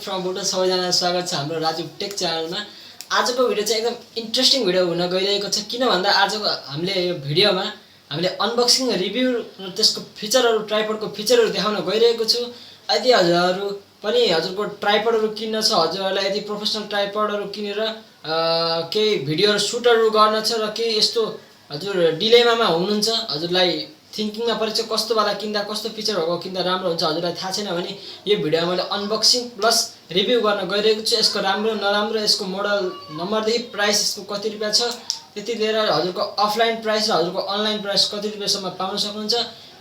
From Butwal सबैजना स्वागत छ हाम्रो राजीवटेक च्यानलमा। आजको भिडियो चाहिँ एकदम इन्ट्रेस्टिङ भिडियो हुन गइरहेको छ। किन भन्दा आजको हामीले यो भिडियोमा हामीले अनबक्सिङ रिभ्यू र त्यसको फिचरहरू ट्राइपडको फिचरहरू देखाउन गइरहेको छु। यदि हजुरहरू पनि हजुरको ट्राइपडहरू किन्न छ, हजुरहरूलाई यदि प्रोफेसनल ट्राइपडहरू किनेर केही भिडियोहरू सुटहरू गर्न छ र केही यस्तो हजुर डिलेमामा हुनुहुन्छ, हजुरलाई थिङ्किङमा परेछ कस्तो वाला किन्दा कस्तो फिचर भएको किन्दा राम्रो हुन्छ, हजुरलाई थाहा छैन भने यो भिडियोमा मैले अनबक्सिङ प्लस रिभ्यू गर्न गइरहेको छु। यसको राम्रो नराम्रो, यसको मोडल नम्बरदेखि प्राइस यसको कति रुपियाँ छ त्यति लिएर हजुरको अफलाइन प्राइस र हजुरको अनलाइन प्राइस कति रुपियाँसम्म पाउन सक्नुहुन्छ।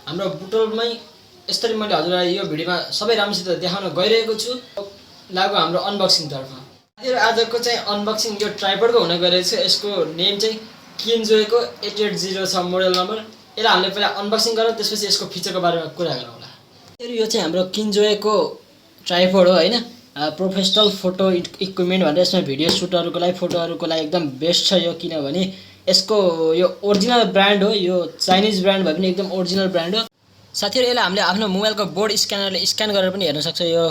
हाम्रो बुटवलमै यसरी मैले हजुरलाई यो भिडियोमा सबै राम्रोसित देखाउन गइरहेको छु। लागु हाम्रो अनबक्सिङतर्फ। आजको चाहिँ अनबक्सिङ यो ट्राइपडको हुन गइरहेको छ। यसको नेम चाहिँ किन्जोयको 880 छ मोडल नम्बर। यसलाई हामीले पहिला अनबक्सिङ गरौँ, त्यसपछि यसको फिचरको बारेमा कुरा गरौँला। यो चाहिँ हाम्रो किन्जोयको ट्राइपड हो हैन, प्रोफेसनल फोटो इक्विपमेन्ट भनेर यसमा भिडियो सुटहरूको लागि फोटोहरूको लागि एकदम बेस्ट छ यो। किनभने यसको यो ओरिजिनल ब्रान्ड हो, यो चाइनिज ब्रान्ड भए पनि एकदम ओरिजिनल ब्रान्ड हो। साथीहरु यसलाई हामीले आफ्नो मोबाइलको बोर्ड स्क्यानरले स्क्यान गरेर पनि हेर्न सक्छ। यो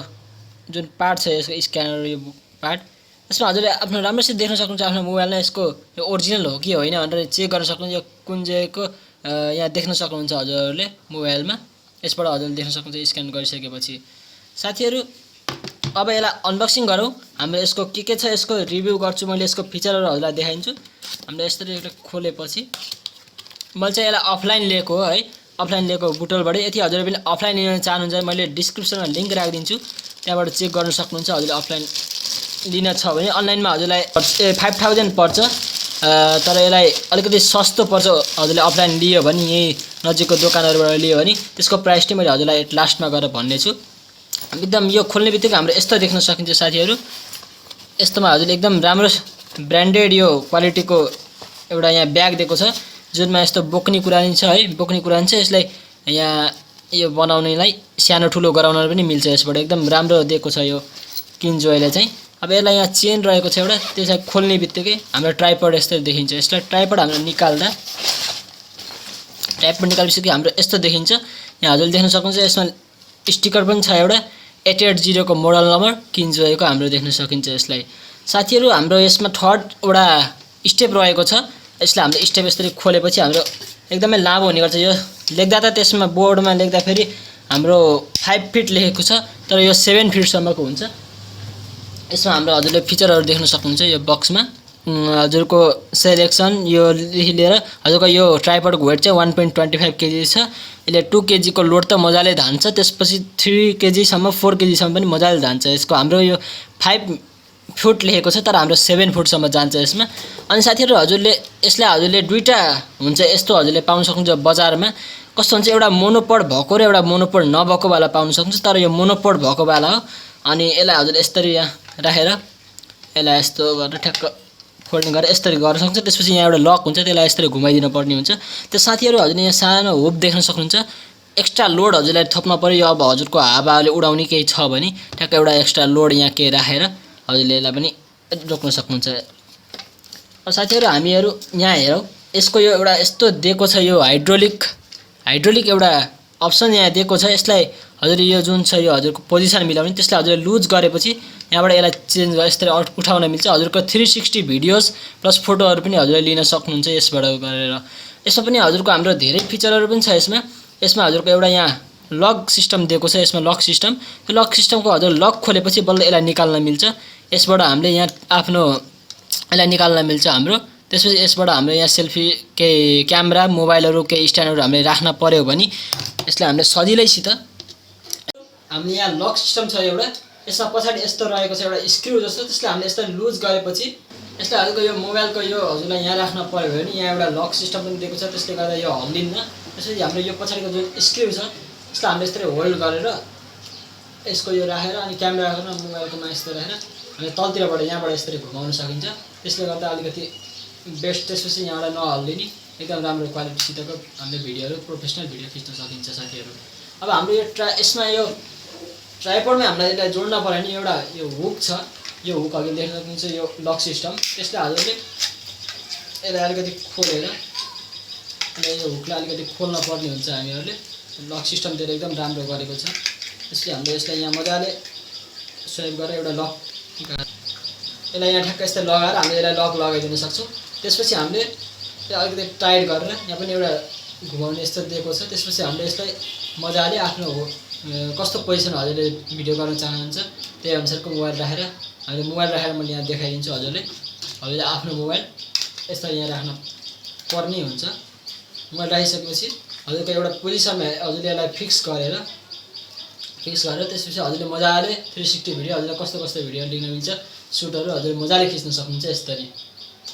जुन पार्ट छ यसको स्क्यानर, यो पार्ट यसमा हजुरले आफ्नो राम्रोसित देख्न सक्नुहुन्छ आफ्नो मोबाइलमा यसको यो ओरिजिनल हो कि होइन भनेर चेक गर्न सक्नुहुन्छ। यो किन्जोयको यहाँ देख्न सक्नुहुन्छ हजुरहरूले मोबाइलमा, यसबाट हजुरले देख्न सक्नुहुन्छ स्क्यान गरिसकेपछि। साथीहरु अब यसलाई अनबक्सिङ गरौँ। हामीले यसको के छ यसको रिभ्यू गर्छु, मैले यसको फिचरहरू हजुरलाई देखाइदिन्छु। हामीले यसरी खोलेपछि मैले चाहिँ यसलाई अफलाइन लिएको हो है, अफलाइन लिएको बुटवलबाट। यदि हजुरले पनि अफलाइन लिन चाहनुहुन्छ मैले डिस्क्रिप्सनमा लिङ्क राखिदिन्छु, त्यहाँबाट चेक गर्न सक्नुहुन्छ। हजुरले अफलाइन लिन छ भने अनलाइनमा हजुरलाई 5000 पर्छ, तर यसलाई अलिकति सस्तो पर्छ हजुरले अफलाइन लियो भने। यही नजिकको दोकानहरुबाट लियो भने त्यसको प्राइस चाहिँ मैले हजुरलाई लास्टमा गएर भन्ने छु। एकदम यो खोल्ने बित्तिकै हाम्रो यस्तो देख्न सकिन्छ साथीहरु। यस्तोमा हजुरले एकदम राम्रो ब्रान्डेड यो क्वालिटीको एउटा यहाँ ब्याग दिएको छ, जुनमा यस्तो बोक्ने कुरा नि छ है, बोक्ने कुरा नि छ। यसलाई यहाँ यो बनाउनेलाई सानो ठुलो गराउन पनि मिल्छ यसबाट। एकदम राम्रो दिएको छ यो किन्जोयले चाहिँ। अब यसलाई यहाँ चेन रहेको छ एउटा, त्यसलाई खोल्ने बित्तिकै हाम्रो ट्राइपड यस्तो देखिन्छ। यसलाई ट्राइपड हाम्रो निकाल्दा ट्राइपड निकालेपछि हाम्रो यस्तो देखिन्छ। यहाँ हजुरले देख्न सक्नुहुन्छ यसमा स्टिकर पनि छ एउटा 880 को मोडल नम्बर किन्जोयको हाम्रो देख्न सकिन्छ यसलाई। साथीहरु हाम्रो यसमा थर्ड एउटा स्टेप रहेको छ। यसलाई हामीले स्टेप यसरी खोलेपछि हाम्रो एकदमै लामो हुने गर्छ। यो लेख्दा त त्यसमा बोर्डमा लेख्दा फेरि हाम्रो 5 फिट लेखेको छ, तर यो 7 फिट सम्मको हुन्छ। यसमा हाम्रो हजुरले फिचरहरू देख्न सक्नुहुन्छ। यो बक्समा हजुरको सेलेक्सन यो लिएर हजुरको यो ट्राइपडको वेट चाहिँ 1.25 केजी छ। यसले 2 केजी को लोड त मजाले धान्छ, त्यसपछि 3 केजी सम्म 4 केजी सम्म पनि मजाले धान्छ। यसको हाम्रो यो 5 फुट लेखेको छ, तर हाम्रो 7 फुट सम्म जान्छ यसमा। अनि साथीहरु हजुरले यसलाई हजुरले दुईटा हुन्छ यस्तो हजुरले पाउन सक्नुहुन्छ बजारमा। कस्तो हुन्छ एउटा मोनोपोड भएको र एउटा मोनोपोड नभएको वाला पाउन सक्नुहुन्छ, तर यो मोनोपोड भएको वाला हो। अनि यसलाई हजुरले यसरी यहाँ राखेर यसलाई यस्तो गरेर ठ्याक्क फोल्डिङ गरेर यसरी गर्न सक्नुहुन्छ। त्यसपछि यहाँ एउटा लक हुन्छ, त्यसलाई यसरी घुमाइदिनु पर्ने हुन्छ। त्यो साथीहरु हजुरले यहाँ सानो होप देख्न सक्नुहुन्छ। एक्स्ट्रा लोड हजुरलाई थप्न पर्यो। यो अब हजुरको हावाले उडाउने केही छ भने ठ्याक्क एउटा एक्स्ट्रा लोड यहाँ के राखेर हजुरले यसलाई पनि रोक्न सक्नुहुन्छ। अब साथीहरु हामीहरु यहाँ हेरौँ, यसको यो एउटा यस्तो दिएको छ, यो हाइड्रोलिक एउटा अप्सन यहाँ दिएको छ। यसलाई हजुरले यो जुन छ यो हजुरको पोजिसन मिलाउने, त्यसलाई हजुरले लुज गरेपछि यहाँबाट यसलाई चेन्ज गरेर यसरी उठाउन मिल्छ। हजुरको 360 भिडियोज प्लस फोटोहरू पनि हजुरले लिन सक्नुहुन्छ यसबाट गरेर। यसमा पनि हजुरको हाम्रो धेरै फिचरहरू पनि छ यसमा। यसमा हजुरको एउटा यहाँ लक सिस्टम दिएको छ। यसमा लक सिस्टम, त्यो लक सिस्टमको हजुर लक खोलेपछि बल्ल यसलाई निकाल्न मिल्छ। यसबाट हामीले यहाँ आफ्नो यसलाई निकाल्न मिल्छ हाम्रो। त्यसपछि यसबाट हाम्रो यहाँ सेल्फी के क्यामेरा मोबाइलहरू के स्ट्यान्डहरू हामीले राख्न पर्यो भने यसलाई हामीले सजिलैसित हामीले यहाँ लक सिस्टम छ एउटा। यसमा पछाडि यस्तो रहेको छ एउटा स्क्रु जस्तो, त्यसलाई हामीले यसरी लुज गरेपछि यसलाई हजुरको यो मोबाइलको यो हजुरलाई यहाँ राख्न पर्यो भने यहाँ एउटा लक सिस्टम पनि दिएको छ, त्यसले गर्दा यो हल्लिन्न। त्यसपछि हाम्रो यो पछाडिको जुन स्क्रु छ त्यसलाई हामीले यसरी होल्ड गरेर यसको यो राखेर अनि क्यामेरा राखेर मोबाइलकोमा यस्तो राखेर हामीले तलतिरबाट यहाँबाट यसरी घुमाउन सकिन्छ। त्यसले गर्दा अलिकति बेस्ट। त्यसपछि यहाँबाट नहल्लिने एकदम राम्रो क्वालिटीसितको हामीले भिडियोहरू प्रोफेसनल भिडियो खिच्न सकिन्छ साथीहरु। अब हाम्रो यो यसमा यो ट्राइपडमा हामीलाई यसलाई जोड्न पर्यो भने एउटा यो हुक छ। यो हुक अघि देख्न सक्नुहुन्छ यो लक सिस्टम। त्यसलाई हजुरले यसलाई अलिकति खोलेर अनि यो हुकलाई अलिकति खोल्न पर्ने हुन्छ हामीहरूले। लक सिस्टम दिएर एकदम राम्रो गरेको छ। त्यसले हामीले यसलाई यहाँ मजाले स्वाइप गरेर एउटा लक यसलाई यहाँ ठ्याक्क यस्तै लगाएर हामीले यसलाई लक लगाइदिन सक्छौँ। त्यसपछि हामीले अलिकति टाइट गरेर यहाँ पनि एउटा घुमाउने यस्तो दिएको छ। त्यसपछि हामीले यसलाई मजाले आफ्नो कस्तो पोजिसन हजुरले भिडियो गर्न चाहनुहुन्छ त्यही अनुसारको मोबाइल राखेर हामीले मोबाइल राखेर मैले यहाँ देखाइदिन्छु। हजुरले आफ्नो मोबाइल यसलाई यहाँ राख्न पर्ने हुन्छ। मोबाइल राखिसकेपछि हजुरको एउटा पोजिसनमा हजुरले यसलाई फिक्स गरेर त्यसपछि हजुरले मजाले 360 भिडियो हजुरले कस्तो भिडियो लिन मिल्छ सुटहरू हजुरले मजाले खिच्न सक्नुहुन्छ यसरी।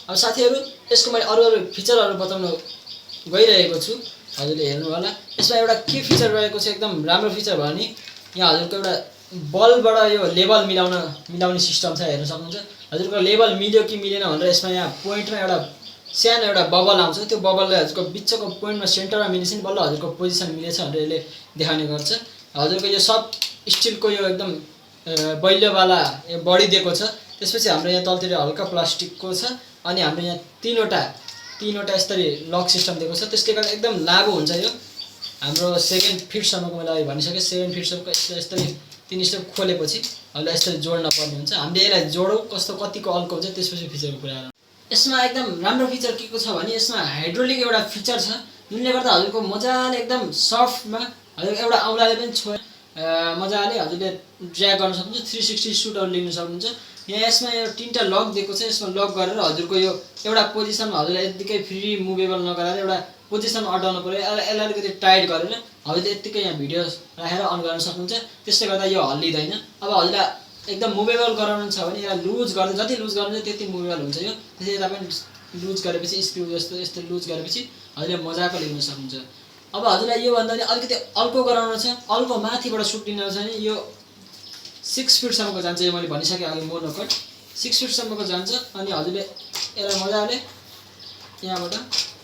अब साथीहरू यसको मैले अरू फिचरहरू बताउन गइरहेको छु, हजुरले हेर्नु होला। यसमा एउटा के फिचर रहेको छ एकदम राम्रो फिचर भयो नि, यहाँ हजुरको एउटा बलबाट यो लेभल मिलाउने सिस्टम छ, हेर्न सक्नुहुन्छ। हजुरको लेभल मिल्यो कि मिलेन भनेर यसमा यहाँ पोइन्टमा एउटा सानो एउटा बबल आउँछ, त्यो बबलले हजुरको बिचको पोइन्टमा सेन्टरमा मिलेछ नि बल्ल हजुरको पोजिसन मिलेछ भनेर यसले देखाउने गर्छ। हजुरको यो सब स्टिलको यो एकदम बैलोवाला यो बडी दिएको छ। त्यसपछि हाम्रो यहाँ तलतिर हल्का प्लास्टिकको छ अनि हाम्रो यहाँ तीनवटा यसरी लक सिस्टम दिएको छ। त्यसले गर्दा एकदम लागु हुन्छ। यो हाम्रो 7 फिटसम्मको मैले अघि भनिसकेँ, 7 फिटसम्मको यसरी 3 स्टेप खोलेपछि अहिले यसरी जोड्न पर्ने हुन्छ। हामीले यसलाई जोडौँ कतिको अल्को हुन्छ त्यसपछि फिचरको कुरा गरौँ। यसमा एकदम राम्रो फिचर के को छ भने यसमा हाइड्रोलिक एउटा फिचर छ, जुनले गर्दा हजुरको मजाले एकदम सफ्टमा हजुर एउटा औँलाले पनि मजाले हजुरले ड्र्याग गर्न सक्नुहुन्छ, 360 सुटहरू लिन सक्नुहुन्छ। यहाँ यसमा यो 3टा लक दिएको छ, यसमा लक गरेर हजुरको यो एउटा पोजिसनमा हजुरले यतिकै फ्री मुभेबल नगराएर एउटा पोजिसनमा अटाउनु पर्यो। यसलाई अलिकति टाइट गरेर हजुरले यतिकै यहाँ भिडियो राखेर अन गर्न सक्नुहुन्छ, त्यसले गर्दा यो हल्लिँदैन। अब हजुरलाई एकदम मुभेबल गराउनु छ भने यसलाई लुज गर्दा जति लुज गर्नुहुन्छ त्यति मुभेबल हुन्छ। यो त्यसै यता पनि लुज गरेपछि स्क्रू यस्तो लुज गरेपछि हजुरले मजाको लिन सक्नुहुन्छ। अब हजुरलाई योभन्दा पनि अलिकति अल्को गराउनु छ, अल्को माथिबाट सुट लिन छ भने यो 6 फिटसम्मको जान्छ। यो मैले भनिसकेँ अघि मोनोकट 6 फिटसम्मको जान्छ। अनि हजुरले यसलाई मजाले यहाँबाट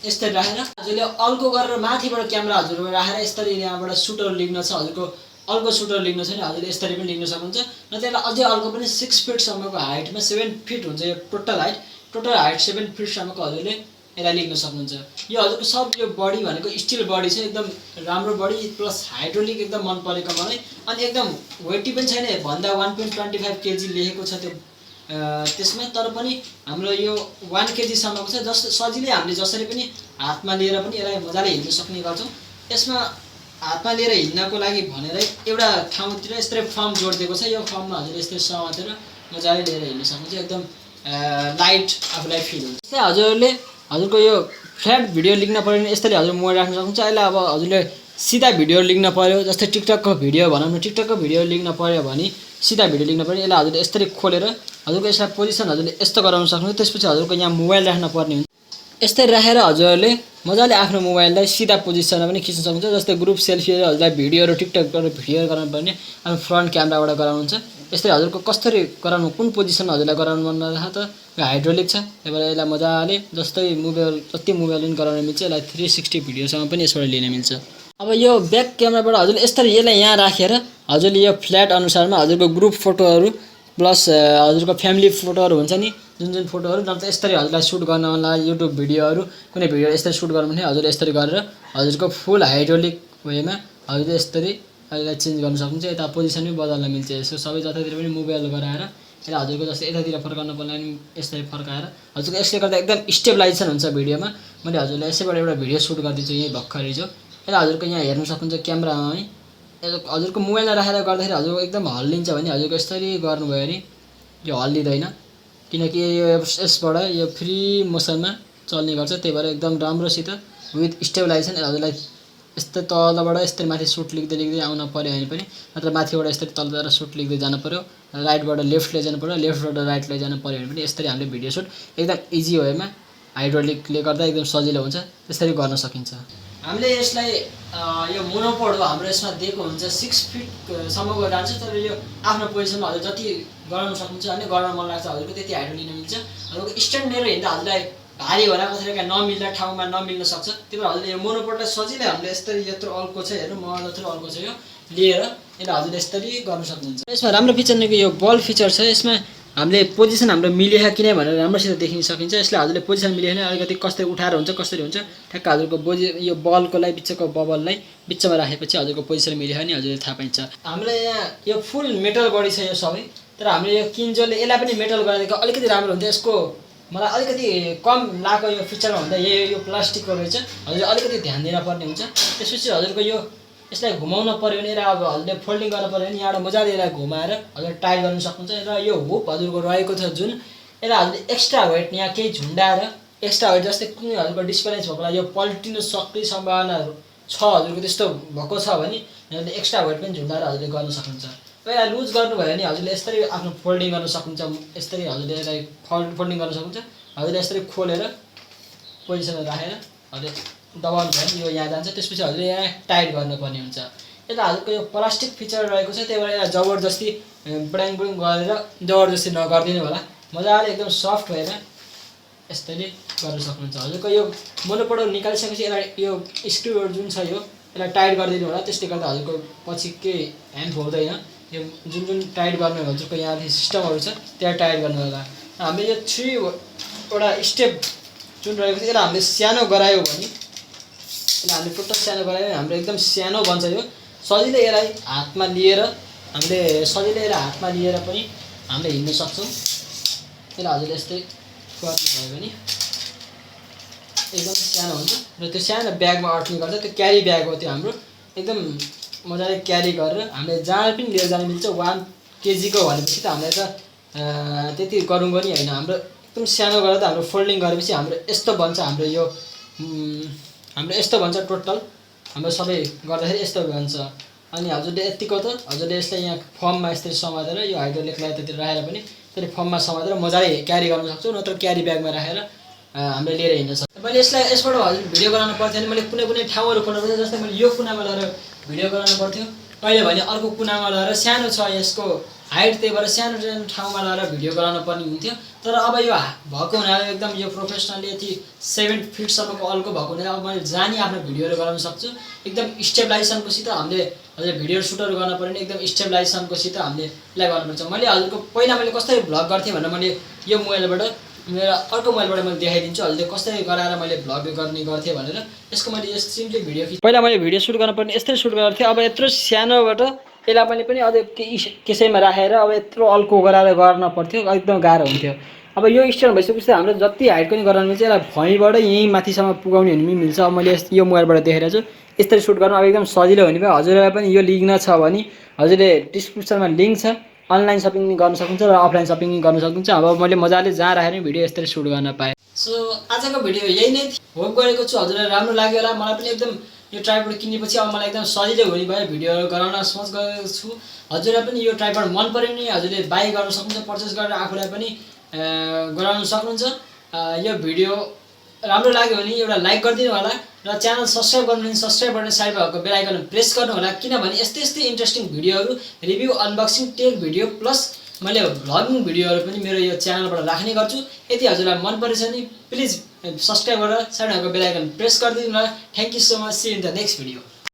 यस्तै राखेर हजुरले अल्को गरेर माथिबाट क्यामेरा हजुरले राखेर यस्तरी यहाँबाट सुटहरू लिन छ, हजुरको अल्को सुटहरू लिन छ भने हजुरले यस्तरी पनि लिन सक्नुहुन्छ। र त्यसलाई अझै अल्को पनि 6 फिटसम्मको हाइटमा 7 फिट हुन्छ यो टोटल हाइट 7 फिटसम्मको हजुरले यसलाई लिन सक्नुहुन्छ। यो हजुरको सब यो बडी भनेको स्टिल बडी छ, एकदम राम्रो बडी प्लस हाइड्रोलिक एकदम मन परेको मलाई। अनि एकदम वेटी पनि छैन, भन्दा 1.25 केजी लेखेको छ त्यो त्यसमा, तर पनि हाम्रो यो 1 केजीसम्मको छ। सजिलै हामीले जसरी पनि हातमा लिएर पनि यसलाई मजाले हिँड्न सक्ने गर्छौँ। यसमा हातमा लिएर हिँड्नको लागि भनेर एउटा ठाउँतिर यस्तै फर्म जोडिदिएको छ, यो फर्ममा हजुरले यस्तै समातेर मजाले लिएर हिँड्न सक्नुहुन्छ, एकदम लाइट आफूलाई फिल हुन्छ। त्यस्तै हजुरको यो फ्ल्याट भिडियो लिन पऱ्यो भने यस्तरी हजुर मोबाइल राख्न सक्नुहुन्छ। अहिले अब हजुरले सिधा भिडियो लिन पऱ्यो, जस्तै टिकटकको भिडियो भनौँ न, टिकटकको भिडियो लिन पऱ्यो भने सिधा भिडियो लिन पऱ्यो यसलाई हजुरले यस्तरी खोलेर हजुरको यसलाई पोजिसन हजुरले यस्तो गराउन सक्नुहुन्छ। त्यसपछि हजुरको यहाँ मोबाइल राख्न पर्ने हुन्छ, यस्तै राखेर हजुरले मजाले आफ्नो मोबाइललाई सिधा पोजिसनमा पनि खिच्न सक्नुहुन्छ। जस्तै ग्रुप सेल्फीहरू हजुरलाई भिडियोहरू टिकटकबाट भिडियो गराउनु पर्ने आफ्नो फ्रन्ट क्यामेराबाट गराउनुहुन्छ। यस्तै हजुरको कसरी गराउनु, कुन पोजिसनमा हजुरलाई गराउनु मन लाग्छ त हाइड्रोलिक छ, त्यही भएर यसलाई मजाले जति मोबाइल पनि गराउन मिल्छ। यसलाई 360 भिडियोसम्म पनि यसबाट लिन मिल्छ। अब यो ब्याक क्यामेराबाट हजुरले यसरी यसलाई यहाँ राखेर हजुरले यो फ्ल्याट अनुसारमा हजुरको ग्रुप फोटोहरू प्लस हजुरको फ्यामिली फोटोहरू हुन्छ नि, जुन फोटोहरू नत्र यसरी हजुरलाई सुट गर्न मन लाग्यो, युट्युब भिडियोहरू कुनै भिडियो यसरी सुट गर्नु भने हजुरले यसरी गरेर हजुरको फुल हाइड्रोलिक वेमा हजुरले यसरी यसलाई चेन्ज गर्न सक्नुहुन्छ। यता पोजिसन पनि बदल्न मिल्छ, यसो सबै जतातिर पनि मोबाइल गराएर यसलाई हजुरको जस्तै यतातिर फर्काउनु पर्ने पनि यसरी फर्काएर हजुरको यसले गर्दा एकदम स्टेबलाइजेसन हुन्छ भिडियोमा। मैले हजुरलाई यसैबाट एउटा भिडियो सुट गरिदिन्छु यहीँ भर्खरै जो, यसलाई हजुरको यहाँ हेर्न सक्नुहुन्छ क्यामेरामा है। हजुरको मोबाइलमा राखेर गर्दाखेरि हजुरको एकदम हल्लिन्छ भने हजुरको यसरी गर्नुभयो भने यो हल्लिँदैन, किनकि यो यसबाट यो फ्री मोसनमा चल्ने गर्छ। त्यही भएर एकदम राम्रोसित विथ स्टेबलाइजेसन हजुरलाई यस्तै तलबाट यस्तै माथि सुट लेख्दै आउन पऱ्यो भने पनि, नत्र माथिबाट यस्तरी तलबाट सुट लेख्दै जानु पऱ्यो, राइटबाट लेफ्ट लैजानु पऱ्यो, लेफ्टबाट राइट लैजानु पऱ्यो भने पनि यसरी हामीले भिडियो सुट एकदम इजी वेमा हाइड्रोलिकले गर्दा एकदम सजिलो हुन्छ, त्यसरी गर्न सकिन्छ। हामीले यसलाई यो मोनोपोड हो हाम्रो, यसमा दिएको हुन्छ 6 फिटसम्मको जान्छ। तर यो आफ्नो पोजिसनमा हजुर जति गराउन सक्नुहुन्छ भने गर्न मन लाग्छ हजुरको त्यति हाइड्रो लिन मिल्छ। हजुरको स्ट्यान्ड लिएर हिँड्दा हजुरलाई भारी भएर कसैका नमिल्दा ठाउँमा नमिल्न सक्छ, त्यही भएर हजुरले यो मोनोपोडलाई सजिलै हामीले यसरी यत्रो अल्को छ, हेर्नु म जत्रो अल्को छ यो लिएर यसलाई हजुरले यसरी गर्न सक्नुहुन्छ। यसमा राम्रो फिचर नै यो बल फिचर छ, यसमा हामीले पोजिसन हाम्रो मिलेको कि नै भनेर राम्रोसित देखिन सकिन्छ। यसले हजुरले पोजिसन मिल्यो भने अलिकति कसरी उठाएर हुन्छ कसरी हुन्छ ठ्याक्क हजुरको यो बलकोलाई बिचको बबललाई बिचमा राखेपछि हजुरको पोजिसन मिल्यो भने हजुरले थाहा पाइन्छ। हामीलाई यहाँ यो फुल मेटल बडी छ, यो सबै तर हामीले यो किन्जोले यसलाई पनि मेटल गरिदिएको अलिकति राम्रो हुन्छ। यसको मलाई अलिकति कम लागेको यो फिचरमा भन्दा यो प्लास्टिकको रहेछ, हजुरले अलिकति ध्यान दिन पर्ने हुन्छ। त्यसपछि हजुरको यो यसलाई घुमाउन पर्यो भने र अब हजुरले फोल्डिङ गर्न पर्यो भने यहाँबाट मजाले यसलाई घुमाएर हजुरले टाइट गर्न सक्नुहुन्छ। र यो हुप हजुरको रहेको छ जुन यसलाई हजुरले एक्स्ट्रा वेट यहाँ केही झुन्डाएर एक्स्ट्रा वेट जस्तै कुनै हजुरको डिस्ब्यालेन्स भएको यो पल्टिनु सक्ने सम्भावनाहरू छ हजुरको त्यस्तो भएको छ भने यहाँले एक्स्ट्रा वेट पनि झुन्डाएर हजुरले गर्न सक्नुहुन्छ। र यसलाई लुज गर्नुभयो भने हजुरले यसरी आफ्नो फोल्डिङ गर्न सक्नुहुन्छ। यसरी हजुरले यसलाई फोल्डिङ गर्न सक्नुहुन्छ। हजुरले यसरी खोलेर पोजिसनमा राखेर हजुरले दबाउनु भयो भने यो यहाँ जान्छ। त्यसपछि हजुरले यहाँ टाइट गर्नुपर्ने हुन्छ। यता हजुरको यो प्लास्टिक फिचर रहेको छ, त्यही भएर यसलाई जबरजस्ती बडाङ बुडिङ गरेर जबरजस्ती नगरिदिनु होला। मजाले एकदम सफ्ट भएर यसरी गर्न सक्नुहुन्छ। हजुरको यो मोनोपोडल निकालिसकेपछि यसलाई यो स्क्रुहरू जुन छ यसलाई टाइट गरिदिनु होला। त्यसले गर्दा हजुरको पछि केही ह्याम्प हुँदैन। यो जुन टाइट गर्ने हजुरको यहाँ सिस्टमहरू छ त्यहाँ टाइट गर्नु होला। हामीले यो 3 वटा स्टेप जुन रहेको छ यसलाई हामीले सानो गरायो भने यसलाई हामीले टोटल सानो गरायो भने हाम्रो एकदम सानो बन्छ। यो सजिलै यसलाई हातमा लिएर पनि हामीले हिँड्न सक्छौँ। यसलाई हजुरले यस्तै गर्नुभयो भने एकदम सानो हुन्छ र त्यो सानो ब्यागमा अट्ने गर्छ। त्यो क्यारी ब्याग हो त्यो हाम्रो, एकदम मजाले क्यारी गरेर हामीले जहाँ पनि लिएर जान मिल्छ। 1 केजीको भनेपछि त हामीले त त्यति गरौँ पनि होइन। हाम्रो एकदम सानो गरेर त हाम्रो फोल्डिङ गरेपछि हाम्रो यस्तो बन्छ। हाम्रो यस्तो बन्छ टोटल हाम्रो सबै गर्दाखेरि यस्तो बन्छ। अनि हजुरले यतिको त हजुरले यसलाई यहाँ फर्ममा यसरी समातेर यो हाइड्रोलिकलाई त्यतिर राखेर पनि त्यसले फर्ममा समातेर मजाले क्यारी गर्न सक्छौँ। नत्र क्यारी ब्यागमा राखेर हामीले लिएर हिँड्न सक्छौँ। मैले यसबाट हजुर भिडियो बनाउनु पर्थ्यो भने मैले कुनै ठाउँहरू खोल्नुपर्छ। जस्तै मैले यो कुनामा लगाएर भिडियो गराउनु पर्थ्यो, कहिले भने अर्को कुनामा लगाएर सानो छ यसको हाइट, त्यही भएर सानो ठाउँमा लगाएर भिडियो गराउनु पर्ने हुन्थ्यो। तर अब यो भएको हुनाले एकदम यो प्रोफेसनली यति 7 फिटसम्मको अल्को भएको हुनाले अब मैले जानी आफ्नो भिडियोहरू गराउन सक्छु। एकदम स्टेबलाइजेसनकोसित हामीले हजुर भिडियो सुटहरू गर्न पर्यो भने एकदम स्टेबलाइजेसनकोसित हामीले यसलाई गर्नुपर्छ। मैले हजुरको पहिला मैले कसरी भ्लग गर्थेँ भनेर मैले यो मोबाइलबाट मेरो अर्को मोबाइलबाट मैले देखाइदिन्छु हजुरले कसरी गराएर मैले भ्लग गर्ने गर्थेँ भनेर। यसको मैले यस सिम्पली भिडियो पहिला मैले भिडियो सुट गर्न पर्ने यस्तै सुट गर्थेँ। अब यत्रो सानोबाट यसलाई मैले पनि अझै केसैमा राखेर अब यत्रो अल्को गराएर गर्न पर्थ्यो, एकदम गाह्रो हुन्थ्यो। अब यो स्ट्यान्ड भइसकेपछि हाम्रो जति हाइट पनि गराउनु मिल्छ। यसलाई भुइँबाट यहीँ माथिसम्म पुगाउने हुने पनि मिल्छ। अब मैले यो मोबाइलबाट देखेर छु यसरी सुट गर्नु अब एकदम सजिलो हुने भयो। हजुरलाई पनि यो लिङ्क छ भने हजुरले डिस्क्रिप्सनमा लिङ्क छ, अनलाइन सपिङ गर्न सक्नुहुन्छ र अफलाइन सपिङ गर्न सक्नुहुन्छ। अब मैले मजाले जहाँ राखेर भिडियो यसरी सुट गर्न पाएँ। सो आजको भिडियो यही नै होप गरेको छु हजुरलाई राम्रो लाग्यो होला। मलाई पनि एकदम यो ट्राइपड किनेपछि अब मलाई एकदम सजिलो हुने भयो भिडियो गराउन सोच गरेको छु। हजुरलाई पनि यो ट्राइपड मन पर्यो भने हजुरले बाई गर्न सक्नुहुन्छ, पर्चेस गरेर आफूलाई पनि गराउन सक्नुहुन्छ। यो भिडियो राम्रो लाग्यो भने एउटा लाइक गरिदिनु होला र च्यानल सब्स्क्राइब गर्नु भने सब्स्क्राइब गर्ने साइडमा भएको बेल आइकन प्रेस गर्नु होला। किनभने यस्तै इन्ट्रेस्टिङ भिडियोहरू review, unboxing, tech video plus मैले भ्लगिङ भिडियोहरू पनि मेरो यो च्यानलबाट राख्ने गर्छु। यदि हजुरलाई मन परेछ भने प्लिज सब्स्क्राइब गरेर साइडमा भएको बेल आइकन प्रेस गरिदिनु होला। Thank you so much, see in the next video.